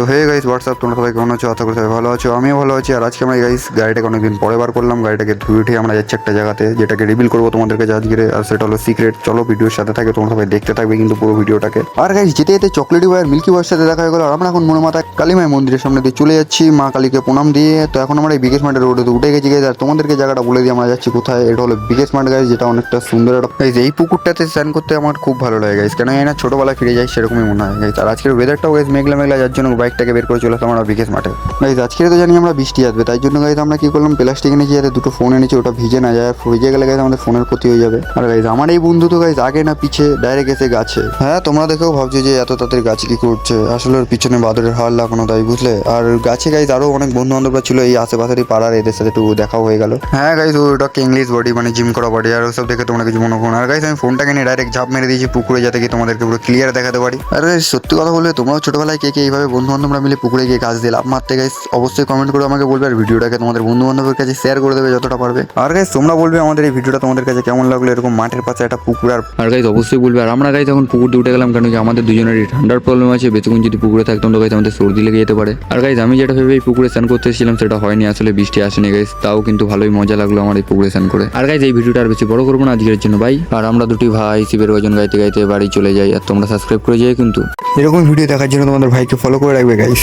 তো hey guys WhatsApp, তোমরা সবাই কেমন আছো? আশা করি সবাই ভালো আছো, আমিও ভালো আছি। আর আজকে আমরা গাইস গাড়িটাকে অনেকদিন পরে বার করলাম, গাড়িটাকে ধুয়ে উঠে আমরা যাচ্ছি একটা জায়গাতে, যেটাকে রিভিল করবো তোমাদের কাছে আজকে। আর সেটা হলো সিক্রেট। চলো ভিডিওর সাথে থাকে, তোমরা সবাই দেখতে থাকবে কিন্তু পুরো ভিডিওটাকে। আর গাইস যেতে যেতে চকলেটি বয় আর মিল্কি বয়ের সাথে দেখা হয়ে গেল। আর আমরা এখন মনে মাথা কালীমাই মন্দিরের সামনে দিয়ে চলে যাচ্ছি মা কালীকে প্রণাম দিয়ে। তো এখন আমরা এই বিগেস্ট মার্টের রোডে উঠে গেছি গাইস। আর তোমাদেরকে জায়গাটা বলে দিয়ে আমরা যাচ্ছি কোথায়। এটা হলো বিগেস্ট মার্ট গাইস, যেটা অনেকটা সুন্দর একটা গাইস। এই পুকুরটাতে স্নান করতে আমার খুব ভালো লাগে গাইস, কেন এই না ছোটবেলায় ফিরে যাই সেরকমই মনে হয় গাইস। আর আজকের ওয়েদারটাও গাইস মেঘলা মেঘলা, যার জন্য বাইকটাকে বের করে চলে আসলাম আমরা বিগেস্ট মাঠে গাইস। আজকে তো জানি আমরা বৃষ্টি আসবে, তাই জন্য গাইস আমরা কি করলাম, প্লাস্টিক এনেছি যাতে দুটো ফোন এনেছি, ওটা ভিজে না যায়। ভিজে গেলে গাইস আমাদের ফোনের ক্ষতি হয়ে যাবে। আর গাইস আমার এই বন্ধু তো গাইস আগে না পিছে ডাইরেক্ট এসে গাছে। হ্যাঁ তোমরা দেখেও ভাবছো যে এত তাড়াতাড়ি গাছে কি করছে, আসলে ওর পিছনে বাদরের হাল লাগানো, তাই বুঝলে। আর গাছে গাইস আরো অনেক বন্ধু বান্ধবরা ছিল এই আশেপাশেরই পাড়ার, এদের সাথে একটু দেখাও হয়ে গেল। হ্যাঁ গাইস ওটা ইংলিশ বডি, মানে জিম করা বডি, আর ওসব দেখে তোমরা কিছু মনে করো না। আর গাইস আমি ফোনটাকে নিয়ে ডাইরেক্ট ঝাঁপ মেরে দিয়েছি পুকুরে, যাতে কি তোমাদেরকে পুরো ক্লিয়ার দেখাতে পারি। আর গাইস সত্যি কথা বললে তোমরাও ছোটবেলায় কে কে এইভাবে বন্ধু বান্ধবরা মিলে পুকুরে গিয়ে গাছ দিয়ে লাভ মারতে গাইস, অবশ্যই কমেন্ট করে আমাকে বলবে। আর ভিডিওটাকে তোমাদের বন্ধু বান্ধবের কাছে শেয়ার করে দেবে যতটা পারবে। আর গাইস তোমরা বলবে আমাদের এই ভিডিওটা তোমাদের কাছে কেমন লাগলো, এরকম মাঠের পাশে একটা পুকুর। আর গাইস অবশ্যই বলবে। আর আমরা গাইস এখন পুকুর দিয়ে উঠে গেলাম, কারণ কি আমাদের দুজনেরই ঠান্ডার প্রবলেম আছে। বেশিক্ষণ যদি পুকুরে থাকতাম তো গাইস আমাদের সর্দি লেগে যেতে পারে। আর গাইস আমি যেটা ভেবে এই পুকুরে স্নান করতে এসেছিলাম সেটা হয়নি, আসলে বৃষ্টি আসেনি গাইস। তাও কিন্তু ভালোই মজা লাগলো আমার এই পুকুরে স্নান করে। আর গাইস এই ভিডিওটা আর বেশি বড় করবো না আজকের জন্য ভাই। আর আমরা দুটি ভাই শিবের ভজন গাইতে গাইতে বাড়ি চলে যাই। আর তোমরা সাবস্ক্রাইব করে যাই কিন্তু এরকম ভিডিও দেখার জন্য তোমাদের ভাইকে ফলো করে রাখবে গাইস।